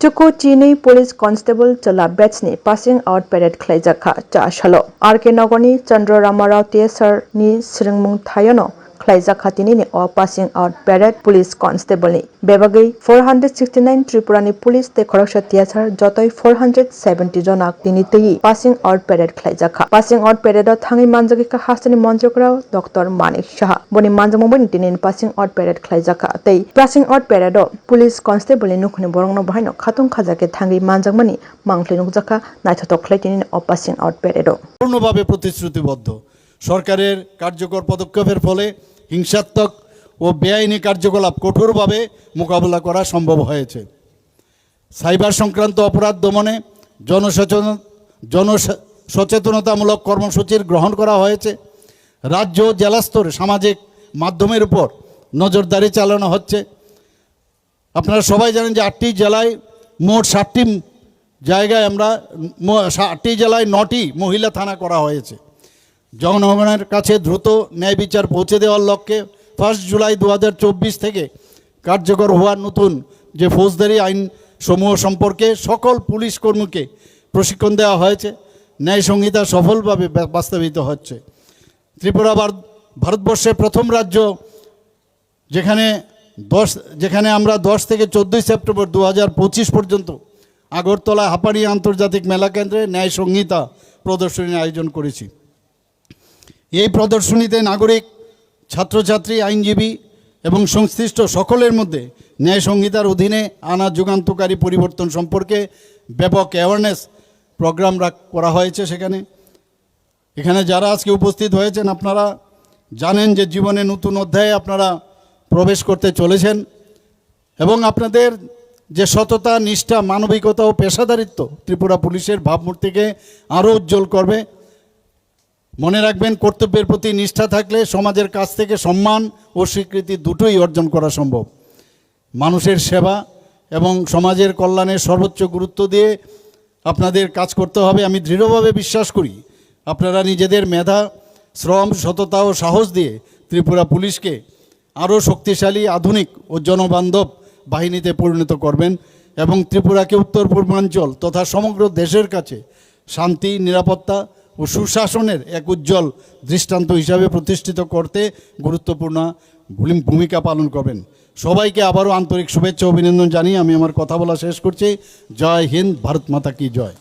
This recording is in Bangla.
Chuku Chini Police Constable Chala Batchni passing out parade Klaijaka Cha Shalo RK Nagoni Chandra Ramarao Tesar ni Sringmung Thayano Klaijaka Tinini or passing out parade Police Constable ni Bebagi 469 Tripurani Police te Khoroksa Tiasar Jotoi 470 Jonak Tiniti passing out parade Klaijaka passing out parade Thangi Manjagika Hastani Monjokrao Dr. Manik Shah Boni Manjamobin Tinin passing out parade Klaijaka Tei passing out parade Police Constable ni Nukuni Borongno Bahino Khatung Khajake Thangi Manjangmani Mangli Nukjaka Naithotok Khlaitinin or passing out parade পূর্ণভাবে প্রতিশ্রুতিবদ্ধ সরকারের কার্যকর পদক্ষেপের ফলে হিংসাত্মক ও বেআইনি কার্যকলাপ কঠোরভাবে মোকাবেলা করা সম্ভব হয়েছে সাইবার সংক্রান্ত অপরাধ দমনে জনসচেতনতামূলক কর্মসূচির গ্রহণ করা হয়েছে রাজ্য জেলা স্তরে সামাজিক মাধ্যমের উপর নজরদারি চালানো হচ্ছে আপনারা সবাই জানেন যে 8টি জেলায় মোট 60টি জায়গায় আমরা 8টি জেলায় 9টি মহিলা থানা করা হয়েছে জনগণের কাছে দ্রুত ন্যায় বিচার পৌঁছে দেওয়ার লক্ষ্যে 1 জুলাই 2024 থেকে কার্যকর হওয়া নতুন যে ফৌজদারি আইন সমূহ সম্পর্কে সকল পুলিশ কর্মীকে প্রশিক্ষণ দেওয়া হয়েছে ন্যায় সংহিতা সফলভাবে বাস্তবায়িত হচ্ছে ত্রিপুরা ভারতবর্ষের প্রথম রাজ্য যেখানে আমরা 10 থেকে 14 সেপ্টেম্বর 2025 পর্যন্ত আগরতলা হাপানি আন্তর্জাতিক মেলা কেন্দ্রে ন্যায় সংহিতা প্রদর্শনীর আয়োজন করেছি এই প্রদর্শনীতে নাগরিক ছাত্রছাত্রী আইনজীবী এবং সংশ্লিষ্ট সকলের মধ্যে ন্যায় সংহিতার অধীনে আনা যুগান্তকারী পরিবর্তন সম্পর্কে ব্যাপক অ্যাওয়ারনেস প্রোগ্রাম করা হয়েছে এখানে যারা আজকে উপস্থিত হয়েছেন আপনারা জানেন যে জীবনে নতুন অধ্যায়ে আপনারা প্রবেশ করতে চলেছেন এবং আপনাদের যে সততা নিষ্ঠা মানবিকতা ও পেশাদারিত্ব ত্রিপুরা পুলিশের ভাবমূর্তিকে আরও উজ্জ্বল করবে মনে রাখবেন কর্তব্যের প্রতি নিষ্ঠা থাকলে সমাজের কাছ থেকে সম্মান ও স্বীকৃতি দুটোই অর্জন করা সম্ভব মানুষের সেবা এবং সমাজের কল্যাণে সর্বোচ্চ গুরুত্ব দিয়ে আপনাদের কাজ করতে হবে আমি দৃঢ়ভাবে বিশ্বাস করি আপনারা নিজেদের মেধা শ্রম সততা ও সাহস দিয়ে ত্রিপুরা পুলিশকে আরও শক্তিশালী আধুনিক ও জনবান্ধব বাহিনীতে পরিণত করবেন এবং ত্রিপুরাকে উত্তর পূর্বাঞ্চল তথা সমগ্র দেশের কাছে শান্তি নিরাপত্তা ও সুশাসনের এক উজ্জ্বল দৃষ্টান্ত হিসাবে প্রতিষ্ঠিত করতে গুরুত্বপূর্ণ ভূমিকা পালন করবেন সবাইকে আবারও আন্তরিক শুভেচ্ছা অভিনন্দন জানিয়ে আমি আমার কথা বলা শেষ করছি জয় হিন্দ ভারত মাতা কি জয়